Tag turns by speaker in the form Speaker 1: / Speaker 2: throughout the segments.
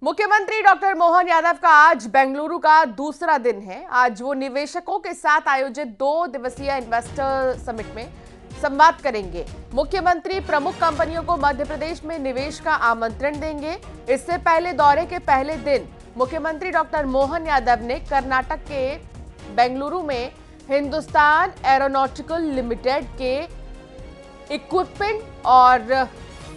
Speaker 1: मुख्यमंत्री डॉक्टर मोहन यादव का आज बेंगलुरु का दूसरा दिन है। आज वो निवेशकों के साथ आयोजित 2 दिवसीय इन्वेस्टर समिट में संवाद करेंगे। मुख्यमंत्री प्रमुख कंपनियों को मध्य प्रदेश में निवेश का आमंत्रण देंगे। इससे पहले दौरे के पहले दिन मुख्यमंत्री डॉक्टर मोहन यादव ने कर्नाटक के बेंगलुरु में हिंदुस्तान एरोनॉटिकल लिमिटेड के इक्विपमेंट और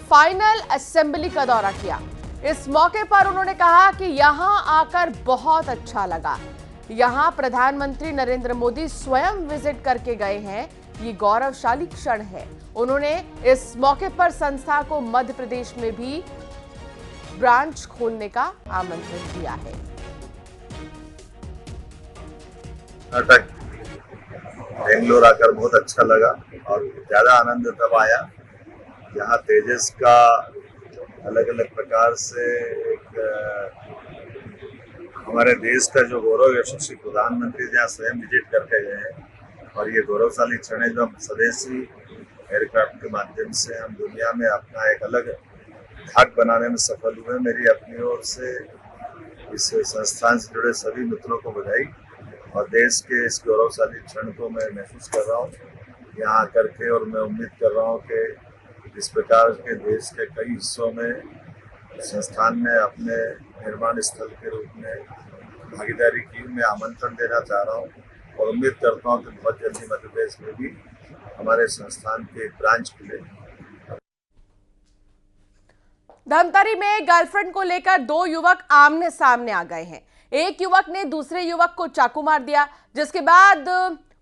Speaker 1: फाइनल असेंबली का दौरा किया। इस मौके पर उन्होंने कहा कि यहां आकर बहुत अच्छा लगा। यहां प्रधानमंत्री नरेंद्र मोदी स्वयं विजिट करके गए हैं। ये गौरवशाली क्षण है। उन्होंने इस मौके पर संस्था को मध्य प्रदेश में भी ब्रांच खोलने का आमंत्रण दिया है।
Speaker 2: कर्नाटक बेंगलोर आकर बहुत अच्छा लगा और ज्यादा आनंद तब आया जहाँ तेजस का अलग अलग प्रकार से एक हमारे देश का जो गौरव यशस्वी प्रधानमंत्री जहाँ स्वयं विजिट करके गए हैं और ये गौरवशाली क्षण है जो हम स्वदेशी एयरक्राफ्ट के माध्यम से हम दुनिया में अपना एक अलग धाक बनाने में सफल हुए। मेरी अपनी ओर से इस संस्थान से जुड़े सभी मित्रों को बधाई और देश के इस गौरवशाली क्षण को मैं महसूस कर रहा हूँ यहाँ आकर के, और मैं उम्मीद कर रहा हूँ कि इस प्रकार के देश के कई हिस्सों में संस्थान ने अपने निर्माण स्थल के रूप में भागीदारी की। मैं आमंत्रण देना चाह रहा हूँ और उम्मीद करता हूँ कि बहुत जल्दी मध्य प्रदेश में भी हमारे संस्थान की एक ब्रांच खुले।
Speaker 1: धमतरी में गर्लफ्रेंड को लेकर 2 युवक आमने सामने आ गए हैं। एक युवक ने दूसरे युवक को चाकू मार दिया, जिसके बाद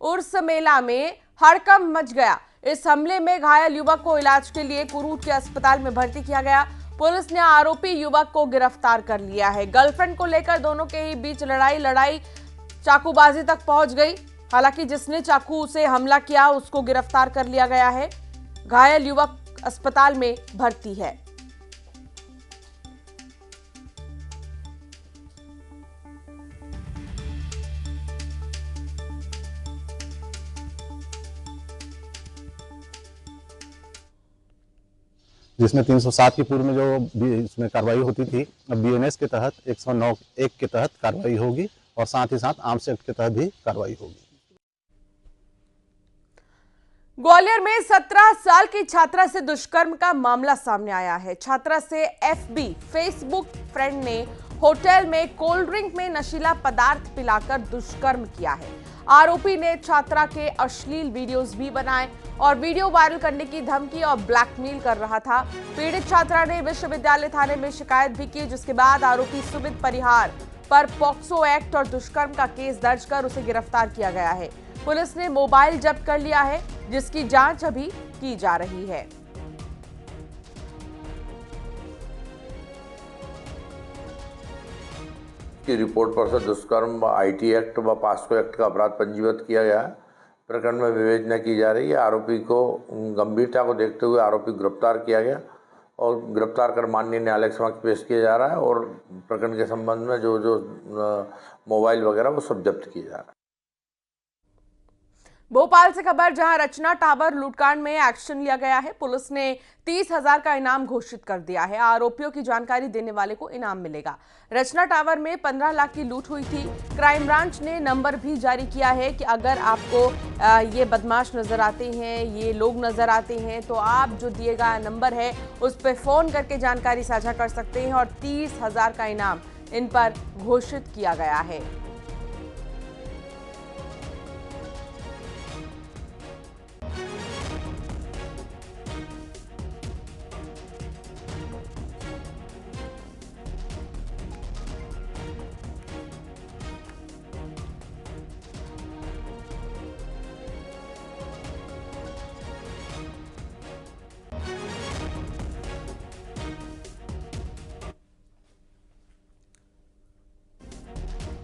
Speaker 1: उर्स मेला में हड़कंप मच गया। इस हमले में घायल युवक को इलाज के लिए कुरूट के अस्पताल में भर्ती किया गया। पुलिस ने आरोपी युवक को गिरफ्तार कर लिया है। गर्लफ्रेंड को लेकर दोनों के ही बीच लड़ाई चाकूबाजी तक पहुंच गई। हालांकि जिसने चाकू से हमला किया उसको गिरफ्तार कर लिया गया है। घायल युवक अस्पताल में भर्ती है।
Speaker 3: जिसमें 307 की पूर्व में जो इसमें कार्रवाई होती थी, अब बीएनएस के तहत 109(1) के तहत कार्रवाई होगी और साथ ही साथ आर्म्स एक्ट के तहत भी कार्रवाई होगी।
Speaker 1: ग्वालियर में 17 साल की छात्रा से दुष्कर्म का मामला सामने आया है। छात्रा से एफबी फेसबुक फ्रेंड ने होटल में कोल्ड ड्रिंक में नशीला पदार्थ पिलाकर दुष्कर्म किया है। आरोपी ने छात्रा के अश्लील वीडियोस भी बनाए और वीडियो वायरल करने की धमकी और ब्लैकमेल कर रहा था। पीड़ित छात्रा ने विश्वविद्यालय थाने में शिकायत भी की, जिसके बाद आरोपी सुमित परिहार पर पॉक्सो एक्ट और दुष्कर्म का केस दर्ज कर उसे गिरफ्तार किया गया है। पुलिस ने मोबाइल जब्त कर लिया है, जिसकी जांच अभी की जा रही है।
Speaker 4: की रिपोर्ट पर से दुष्कर्म आईटी एक्ट व पॉक्सो एक्ट का अपराध पंजीबद्ध किया गया है। प्रकरण में विवेचना की जा रही है। आरोपी को गंभीरता को देखते हुए आरोपी गिरफ्तार किया गया और गिरफ्तार कर माननीय न्यायालय के समक्ष पेश किया जा रहा है और प्रकरण के संबंध में जो मोबाइल वगैरह वो सब जब्त किया जा रहा है।
Speaker 1: भोपाल से खबर, जहां रचना टावर लूटकांड में एक्शन लिया गया है। पुलिस ने 30,000 का इनाम घोषित कर दिया है। आरोपियों की जानकारी देने वाले को इनाम मिलेगा। रचना टावर में 15 लाख की लूट हुई थी। क्राइम ब्रांच ने नंबर भी जारी किया है कि अगर आपको ये बदमाश नजर आते हैं, ये लोग नजर आते हैं, तो आप जो दिए गया नंबर है उस पर फोन करके जानकारी साझा कर सकते हैं और 30,000 का इनाम इन पर घोषित किया गया है।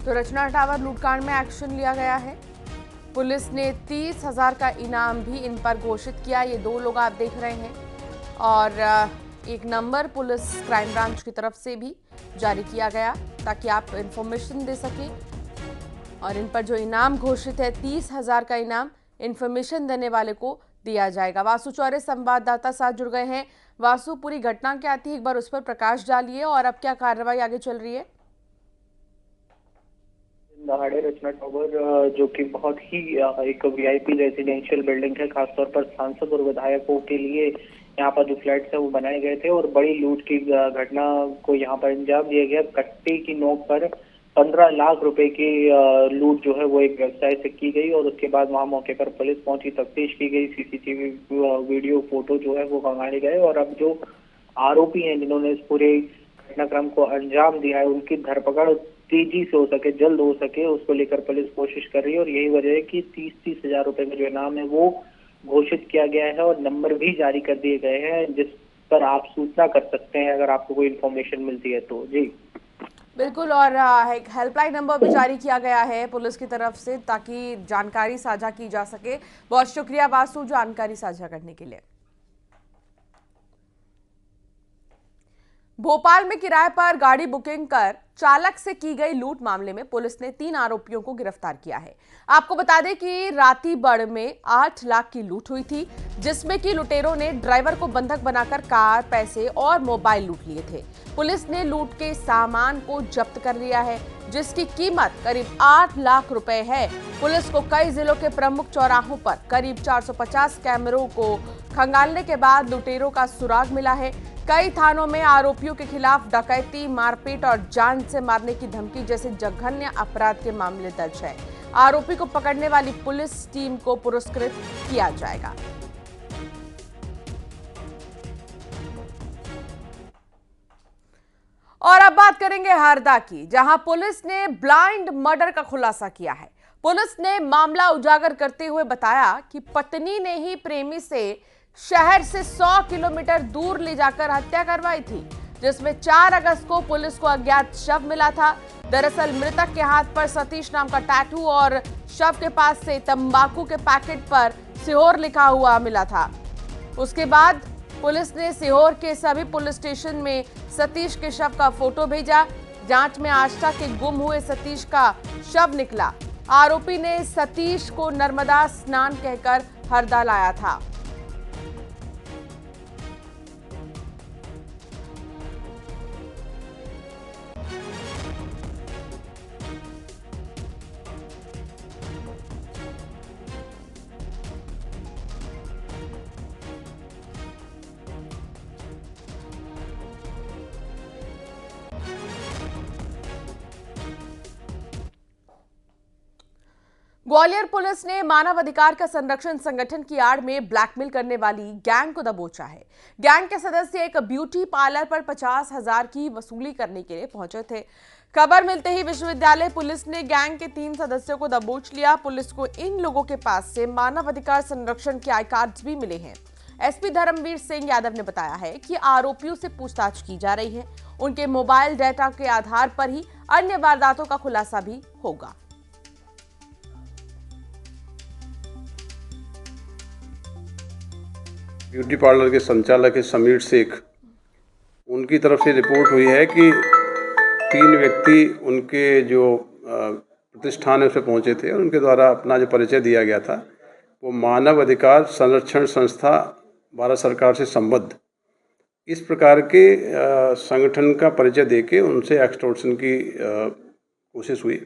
Speaker 1: तो रचना टावर लूटकांड में एक्शन लिया गया है। पुलिस ने 30,000 का इनाम भी इन पर घोषित किया। ये 2 लोग आप देख रहे हैं और एक नंबर पुलिस क्राइम ब्रांच की तरफ से भी जारी किया गया ताकि आप इंफॉर्मेशन दे सकें। और इन पर जो इनाम घोषित है 30,000 का इनाम इंफॉर्मेशन देने वाले को दिया जाएगा। वासु चौरे संवाददाता साथ जुड़ गए हैं। वासु, पूरी घटना क्या थी, एक बार उस पर प्रकाश डालिए और अब क्या कार्रवाई आगे चल रही है?
Speaker 5: दहाड़े रचना टावर जो कि बहुत ही एक वीआईपी रेजिडेंशियल बिल्डिंग है, खासतौर पर सांसद और विधायकों के लिए यहाँ पर जो फ्लैट्स है वो बनाए गए थे और बड़ी लूट की घटना को यहाँ पर अंजाम दिया गया। कट्टे की नोक पर 15 लाख रुपए की लूट जो है वो एक व्यवसाय से की गई और उसके बाद वहां मौके पर पुलिस पहुंची, तफ्तीश की गई, सीसीटीवी वीडियो फोटो जो है वो खंगाले गए और अब जो आरोपी हैं जिन्होंने इस पूरे घटनाक्रम को अंजाम दिया है उनकी धरपकड़ तेजी से हो सके, जल्द हो सके, उसको लेकर पुलिस कोशिश कर रही है और यही वजह है कि 30-30 हजार रुपए का जो इनाम है वो घोषित किया गया है और नंबर भी जारी कर दिए गए हैं जिस पर आप सूचना कर सकते हैं अगर आपको कोई इन्फॉर्मेशन मिलती है तो। जी
Speaker 1: बिल्कुल, और एक हेल्पलाइन नंबर भी जारी किया गया है पुलिस की तरफ से ताकि जानकारी साझा की जा सके। बहुत शुक्रिया वासु जानकारी साझा करने के लिए। भोपाल में किराए पर गाड़ी बुकिंग कर चालक से की गई लूट मामले में पुलिस ने 3 आरोपियों को गिरफ्तार किया है। आपको बता दें कि रातीबड़ में 8 लाख की लूट हुई थी, जिसमें कि लुटेरों ने ड्राइवर को बंधक बनाकर कार, पैसे और मोबाइल लूट लिए थे। पुलिस ने लूट के सामान को जब्त कर लिया है, जिसकी कीमत करीब 8 लाख रुपए है। पुलिस को कई जिलों के प्रमुख चौराहों पर करीब 450 कैमरों को खंगालने के बाद लुटेरों का सुराग मिला है। कई थानों में आरोपियों के खिलाफ डकैती, मारपीट और जान से मारने की धमकी जैसे जघन्य अपराध के मामले दर्ज है। आरोपी को पकड़ने वाली पुलिस टीम को पुरस्कृत किया जाएगा। और अब बात करेंगे हरदा की, जहां पुलिस ने ब्लाइंड मर्डर का खुलासा किया है। पुलिस ने मामला उजागर करते हुए बताया कि पत्नी ने ही प्रेमी से शहर से 100 किलोमीटर दूर ले जाकर हत्या करवाई थी, जिसमें 4 अगस्त को पुलिस को अज्ञात शव मिला था। दरअसल मृतक के हाथ पर सतीश नाम का टैटू और शव के पास से तंबाकू के पैकेट पर सीहोर लिखा हुआ मिला था। उसके बाद पुलिस ने सीहोर के सभी पुलिस स्टेशन में सतीश के शव का फोटो भेजा। जांच में आष्टा के गुम हुए सतीश का शव निकला। आरोपी ने सतीश को नर्मदा स्नान कहकर हरदा लाया था। ग्वालियर पुलिस ने मानव अधिकार का संरक्षण संगठन की आड़ में ब्लैकमेल करने वाली गैंग को दबोचा है। गैंग के सदस्य एक ब्यूटी पार्लर पर 50,000 की वसूली करने के लिए पहुंचे थे। खबर मिलते ही विश्वविद्यालय पुलिस ने गैंग के 3 सदस्यों को दबोच लिया। पुलिस को इन लोगों के पास से मानव अधिकार संरक्षण के आई कार्ड्स भी मिले हैं। एसपी धर्मवीर सिंह यादव ने बताया है कि आरोपियों से पूछताछ की जा रही है। उनके मोबाइल डेटा के आधार पर ही अन्य वारदातों का खुलासा भी होगा।
Speaker 6: ब्यूटी पार्लर के संचालक है समीर शेख, उनकी तरफ से रिपोर्ट हुई है कि 3 व्यक्ति उनके जो प्रतिष्ठान है उस पर पहुँचे थे और उनके द्वारा अपना जो परिचय दिया गया था वो मानव अधिकार संरक्षण संस्था भारत सरकार से संबद्ध इस प्रकार के संगठन का परिचय देके उनसे एक्सटॉर्शन की कोशिश हुई।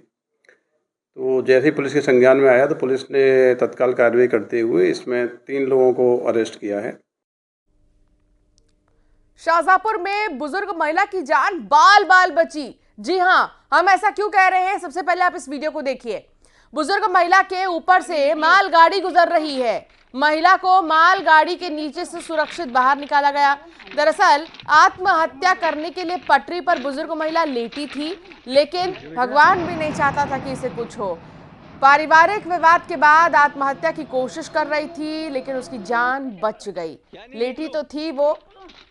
Speaker 6: तो जैसे ही पुलिस के संज्ञान में आया तो पुलिस ने तत्काल कार्रवाई करते हुए इसमें 3 लोगों को अरेस्ट किया है।
Speaker 1: शाहजहांपुर में बुजुर्ग महिला की जान बाल बाल बची। जी हां, हम ऐसा क्यों कह रहे हैं, सबसे पहले आप इस वीडियो को देखिए। बुजुर्ग महिला के ऊपर से मालगाड़ी गुजर रही है। महिला को मालगाड़ी के नीचे से सुरक्षित बाहर निकाला गया। दरअसल आत्महत्या करने के लिए पटरी पर बुजुर्ग महिला लेटी थी, लेकिन भगवान भी नहीं चाहता था कि इसे कुछ हो। पारिवारिक विवाद के बाद आत्महत्या की कोशिश कर रही थी, लेकिन उसकी जान बच गई। लेटी तो थी वो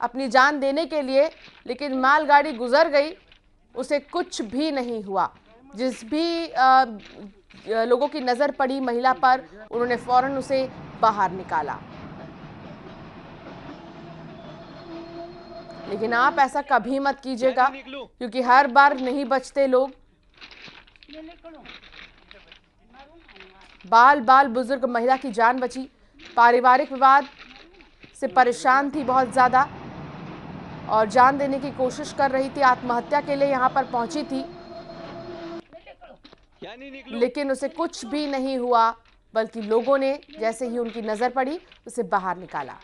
Speaker 1: अपनी जान देने के लिए, लेकिन मालगाड़ी गुजर गई, उसे कुछ भी नहीं हुआ। जिस भी लोगों की नजर पड़ी महिला पर, उन्होंने फौरन उसे बाहर निकाला। लेकिन आप ऐसा कभी मत कीजिएगा, क्योंकि हर बार नहीं बचते लोग। बाल बाल बुजुर्ग महिला की जान बची। पारिवारिक विवाद से परेशान थी बहुत ज्यादा, और जान देने की कोशिश कर रही थी, आत्महत्या के लिए यहाँ पर पहुंची थी, लेकिन उसे कुछ भी नहीं हुआ, बल्कि लोगों ने जैसे ही उनकी नजर पड़ी उसे बाहर निकाला।